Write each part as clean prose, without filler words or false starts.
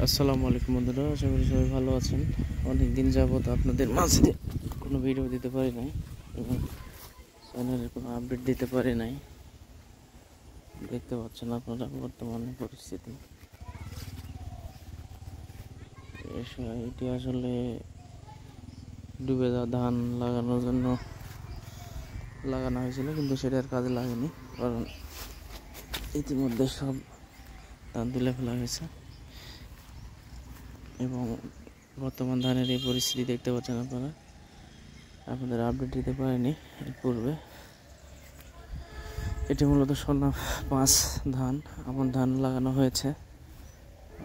আসসালামু আলাইকুম বন্ধুরা, আশা করি সবাই ভালো আছেন। অনেক দিন যাবত আপনাদের মাঝে কোনো ভিডিও দিতে পারি নাই এবং চ্যানেলের কোনো আপডেট দিতে পারি নাই। দেখতে পাচ্ছেন আপনারা বর্তমানে পরিস্থিতি। এটি আসলে ডুবে যাওয়া ধান লাগানোর জন্য লাগানো হয়েছিল, কিন্তু সেটা আর কাজে লাগেনি, কারণ ইতিমধ্যে সব ধান তুলে ফেলা হয়েছে এবং বর্তমান ধানের এই পরিস্থিতি দেখতে পাচ্ছেন আপনারা। আপনাদের আপডেট দিতে পারেনি এর পূর্বে। এটি মূলত সোনা 5 ধান, আমন ধান লাগানো হয়েছে।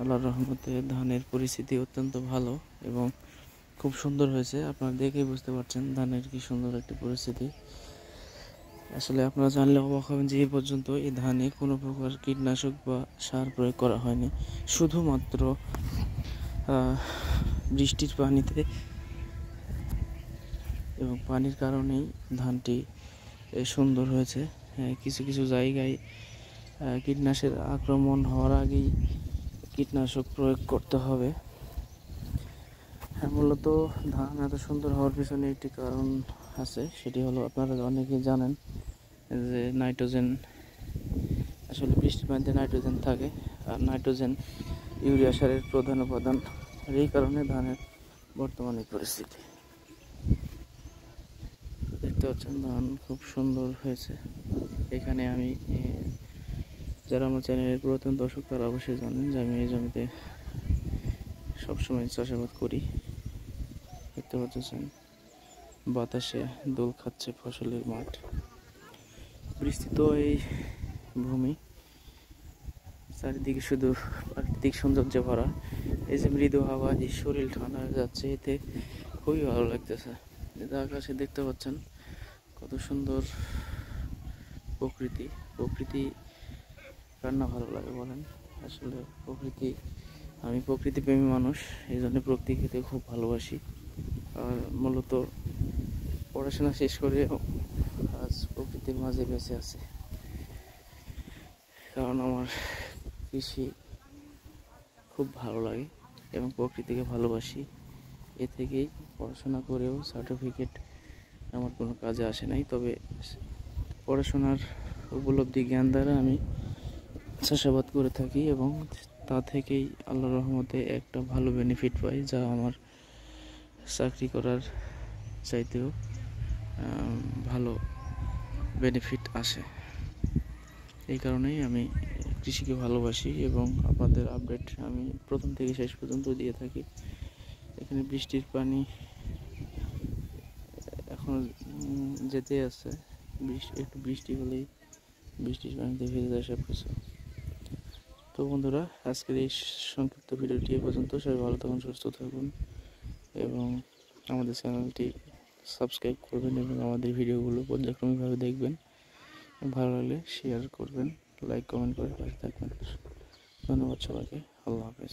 আল্লাহর রহমতে ধানের পরিস্থিতি অত্যন্ত ভালো এবং খুব সুন্দর হয়েছে। আপনারা দেখেই বুঝতে পারছেন ধানের কি সুন্দর একটি পরিস্থিতি। আসলে আপনারা জানলে অবাক হবেন যে এই পর্যন্ত এই ধানে কোনো প্রকার কীটনাশক বা সার প্রয়োগ করা হয়নি। শুধুমাত্র বৃষ্টির পানিতে এবং পানির কারণেই ধানটি সুন্দর হয়েছে। কিছু কিছু জায়গায় কীটনাশকের আক্রমণ হওয়ার আগেই কীটনাশক প্রয়োগ করতে হবে। মূলত ধান এত সুন্দর হওয়ার পিছনে একটি কারণ আছে, সেটি হলো আপনারা অনেকেই জানেন যে নাইট্রোজেন, আসলে বৃষ্টির পানিতে নাইট্রোজেন থাকে, আর নাইট্রোজেন ইউরিয়া সারের প্রধান উপাদান। এই কারণে ধানের বর্তমানে পরিস্থিতি দেখতে পাচ্ছেন ধান খুব সুন্দর হয়েছে। এখানে আমি, যারা আমার চ্যানেলের পুরাতন দর্শক তারা অবশ্যই জানেন যে আমি এই জমিতে সবসময় চাষাবাদ করি। দেখতে পাচ্ছেন বাতাসে দোল খাচ্ছে ফসলের মাঠ। বিস্তৃত এই ভূমি, চারিদিকে শুধু প্রাকৃতিক সৌন্দর্যে ভরা। এই যে মৃদু হাওয়া, এই শরীর ঠান্ডা হয়ে যাচ্ছে, এতে খুবই ভালো লাগতেছে। আকাশে দেখতে পাচ্ছেন কত সুন্দর প্রকৃতি। প্রকৃতি কার না ভালো লাগে বলেন? আসলে আমি প্রকৃতিপ্রেমী মানুষ, এই জন্য প্রকৃতিকে খুব ভালোবাসি। আর মূলত পড়াশোনা শেষ করে আজ প্রকৃতির মাঝে বেঁচে আছে, কারণ আমার কৃষি খুব ভালো লাগে এবং প্রকৃতিকে ভালোবাসি। এ থেকেই পড়াশোনা করেও সার্টিফিকেট আমার কোনো কাজে আসে নাই, তবে পড়াশোনার উপলব্ধি জ্ঞান দ্বারা আমি চাষাবাদ করে থাকি এবং তা থেকেই আল্লাহর রহমতে একটা ভালো বেনিফিট পাই, যা আমার চাকরি করার চাইতেও ভালো বেনিফিট আসে। এই কারণেই আমি কৃষিকে ভালোবাসি এবং আপনাদের আপডেট আমি প্রথম থেকে শেষ পর্যন্ত দিয়ে থাকি। এখানে বৃষ্টির পানি এখন যেতে আছে, একটু বৃষ্টি হলেই বৃষ্টির পানিতে ভেজে যায় সব কিছু। তো বন্ধুরা, আজকের এই সংক্ষিপ্ত ভিডিওটি এ পর্যন্ত। সবাই ভালো থাকুন, সুস্থ থাকুন এবং আমাদের চ্যানেলটি সাবস্ক্রাইব করবেন এবং আমাদের ভিডিওগুলো পর্যায়ক্রমিকভাবে দেখবেন। ভালো লাগলে শেয়ার করবেন, লাইক কমেন্ট করে পাশে থাকবেন। ধন্যবাদ সবাইকে। আল্লাহ হাফেজ।